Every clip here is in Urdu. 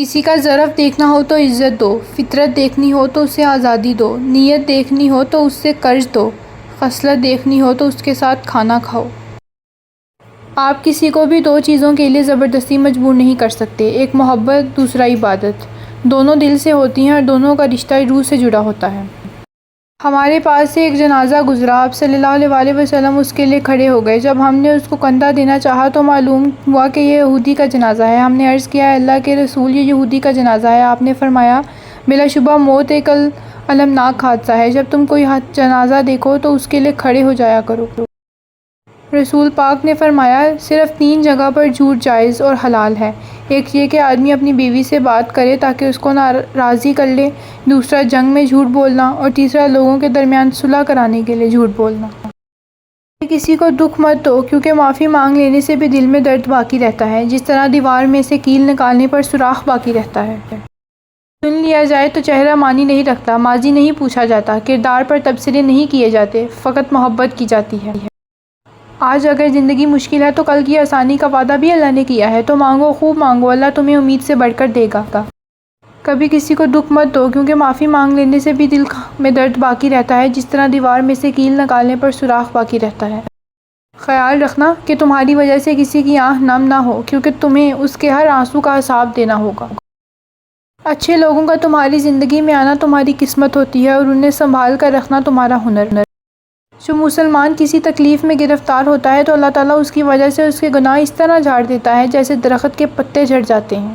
کسی کا ظرف دیکھنا ہو تو عزت دو، فطرت دیکھنی ہو تو اسے آزادی دو، نیت دیکھنی ہو تو اس سے قرض دو، خصلت دیکھنی ہو تو اس کے ساتھ کھانا کھاؤ۔ آپ کسی کو بھی دو چیزوں کے لیے زبردستی مجبور نہیں کر سکتے، ایک محبت، دوسرا عبادت۔ دونوں دل سے ہوتی ہیں اور دونوں کا رشتہ روح سے جڑا ہوتا ہے۔ ہمارے پاس سے ایک جنازہ گزرا، آپ صلی اللہ علیہ وسلم اس کے لیے کھڑے ہو گئے۔ جب ہم نے اس کو کندھا دینا چاہا تو معلوم ہوا کہ یہ یہودی کا جنازہ ہے۔ ہم نے عرض کیا، اے اللہ کے رسول، یہ یہودی کا جنازہ ہے۔ آپ نے فرمایا، بلا شبہ موت ایک المناک حادثہ ہے، جب تم کوئی جنازہ دیکھو تو اس کے لیے کھڑے ہو جایا کرو۔ رسول پاک نے فرمایا، صرف 3 جگہ پر جھوٹ جائز اور حلال ہے، ایک یہ کہ آدمی اپنی بیوی سے بات کرے تاکہ اس کو راضی کر لے، دوسرا جنگ میں جھوٹ بولنا، اور تیسرا لوگوں کے درمیان صلح کرانے کے لیے جھوٹ بولنا۔ کسی کو دکھ مت دو، کیونکہ معافی مانگ لینے سے بھی دل میں درد باقی رہتا ہے، جس طرح دیوار میں سے کیل نکالنے پر سوراخ باقی رہتا ہے۔ سن لیا جائے تو چہرہ معنی نہیں رکھتا، ماضی نہیں پوچھا جاتا، کردار پر تبصرے نہیں کیے جاتے، فقط محبت کی جاتی ہے۔ آج اگر زندگی مشکل ہے تو کل کی آسانی کا وعدہ بھی اللہ نے کیا ہے، تو مانگو، خوب مانگو، اللہ تمہیں امید سے بڑھ کر دے گا۔ کبھی کسی کو دکھ مت دو، کیونکہ معافی مانگ لینے سے بھی دل میں درد باقی رہتا ہے، جس طرح دیوار میں سے کیل نکالنے پر سوراخ باقی رہتا ہے۔ خیال رکھنا کہ تمہاری وجہ سے کسی کی آنکھ نم نہ ہو، کیونکہ تمہیں اس کے ہر آنسو کا حساب دینا ہوگا۔ اچھے لوگوں کا تمہاری زندگی میں آنا تمہاری قسمت ہوتی ہے، اور انہیں سنبھال کر رکھنا تمہارا ہنر۔ جو مسلمان کسی تکلیف میں گرفتار ہوتا ہے تو اللہ تعالیٰ اس کی وجہ سے اس کے گناہ اس طرح جھاڑ دیتا ہے جیسے درخت کے پتے جھڑ جاتے ہیں۔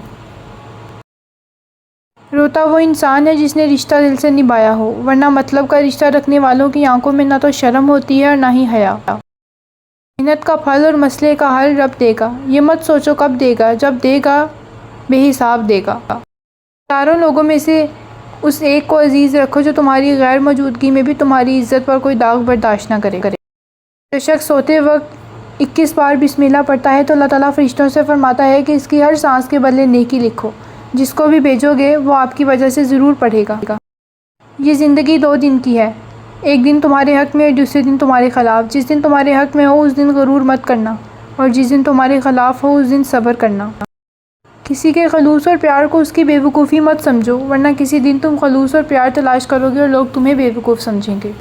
روتا وہ انسان ہے جس نے رشتہ دل سے نبھایا ہو، ورنہ مطلب کا رشتہ رکھنے والوں کی آنکھوں میں نہ تو شرم ہوتی ہے اور نہ ہی حیا۔ محنت کا پھل اور مسئلے کا حل رب دے گا، یہ مت سوچو کب دے گا، جب دے گا بے حساب دے گا۔ چاروں لوگوں میں سے اس ایک کو عزیز رکھو جو تمہاری غیر موجودگی میں بھی تمہاری عزت پر کوئی داغ برداشت نہ کرے۔ جو شخص سوتے وقت 21 بار بسم اللہ پڑھتا ہے تو اللہ تعالیٰ فرشتوں سے فرماتا ہے کہ اس کی ہر سانس کے بدلے نیکی لکھو، جس کو بھی بھیجو گے وہ آپ کی وجہ سے ضرور پڑھے گا۔ یہ زندگی 2 دن کی ہے، ایک دن تمہارے حق میں اور دوسرے دن تمہارے خلاف۔ جس دن تمہارے حق میں ہو اس دن غرور مت کرنا، اور جس دن تمہارے خلاف ہو اس دن صبر کرنا۔ کسی کے خلوص اور پیار کو اس کی بے وقوفی مت سمجھو، ورنہ کسی دن تم خلوص اور پیار تلاش کرو گے اور لوگ تمہیں بے وقوف سمجھیں گے۔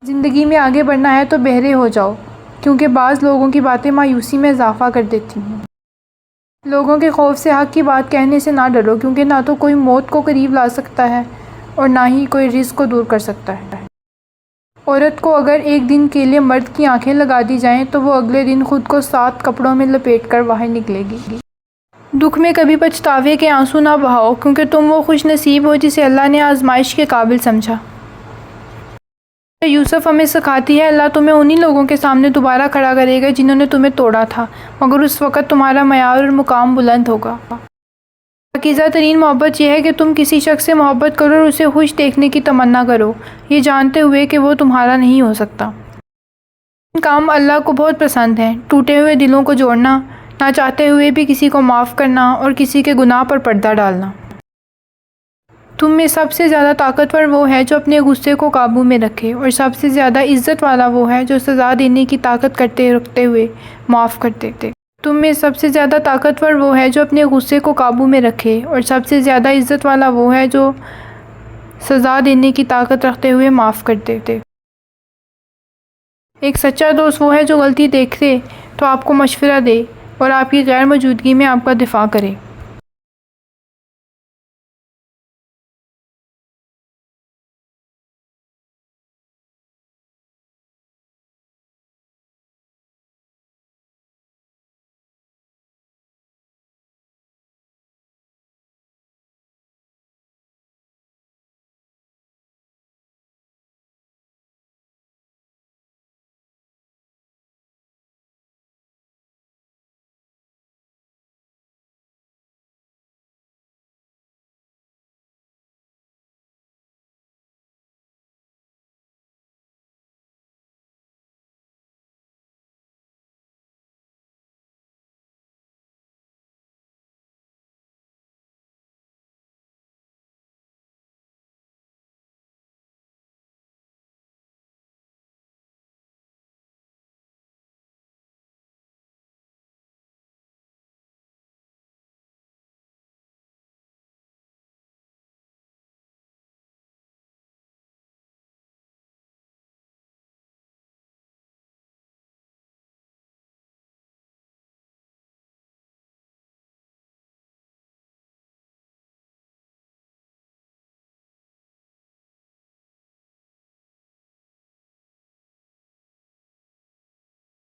زندگی میں آگے بڑھنا ہے تو بہرے ہو جاؤ، کیونکہ بعض لوگوں کی باتیں مایوسی میں اضافہ کر دیتی ہیں۔ لوگوں کے خوف سے حق کی بات کہنے سے نہ ڈرو، کیونکہ نہ تو کوئی موت کو قریب لا سکتا ہے اور نہ ہی کوئی رزق کو دور کر سکتا ہے۔ عورت کو اگر ایک دن کے لیے مرد کی آنکھیں لگا دی جائیں تو وہ اگلے دن خود کو 7 کپڑوں میں لپیٹ کر باہر نکلے گی۔ دکھ میں کبھی پچھتاوے کے آنسو نہ بہاؤ، کیونکہ تم وہ خوش نصیب ہو جسے اللہ نے آزمائش کے قابل سمجھا۔ یوسف ہمیں سکھاتی ہے، اللہ تمہیں انہی لوگوں کے سامنے دوبارہ کھڑا کرے گا جنہوں نے تمہیں توڑا تھا، مگر اس وقت تمہارا معیار اور مقام بلند ہوگا۔ پاکیزہ ترین محبت یہ ہے کہ تم کسی شخص سے محبت کرو اور اسے خوش دیکھنے کی تمنا کرو، یہ جانتے ہوئے کہ وہ تمہارا نہیں ہو سکتا۔ تین کام اللہ کو بہت پسند ہیں: ٹوٹے ہوئے دلوں کو جوڑنا، نہ چاہتے ہوئے بھی کسی کو معاف کرنا، اور کسی کے گناہ پر پردہ ڈالنا۔ تم میں سب سے زیادہ طاقتور وہ ہے جو اپنے غصے کو قابو میں رکھے، اور سب سے زیادہ عزت والا وہ ہے جو سزا دینے کی طاقت رکھتے ہوئے معاف کر دے۔ تم میں سب سے زیادہ طاقتور وہ ہے جو اپنے غصے کو قابو میں رکھے، اور سب سے زیادہ عزت والا وہ ہے جو سزا دینے کی طاقت رکھتے ہوئے معاف کر دے۔ ایک سچا دوست وہ ہے جو غلطی دیکھے تو آپ کو مشورہ دے اور آپ کی غیر موجودگی میں آپ کا دفاع کرے۔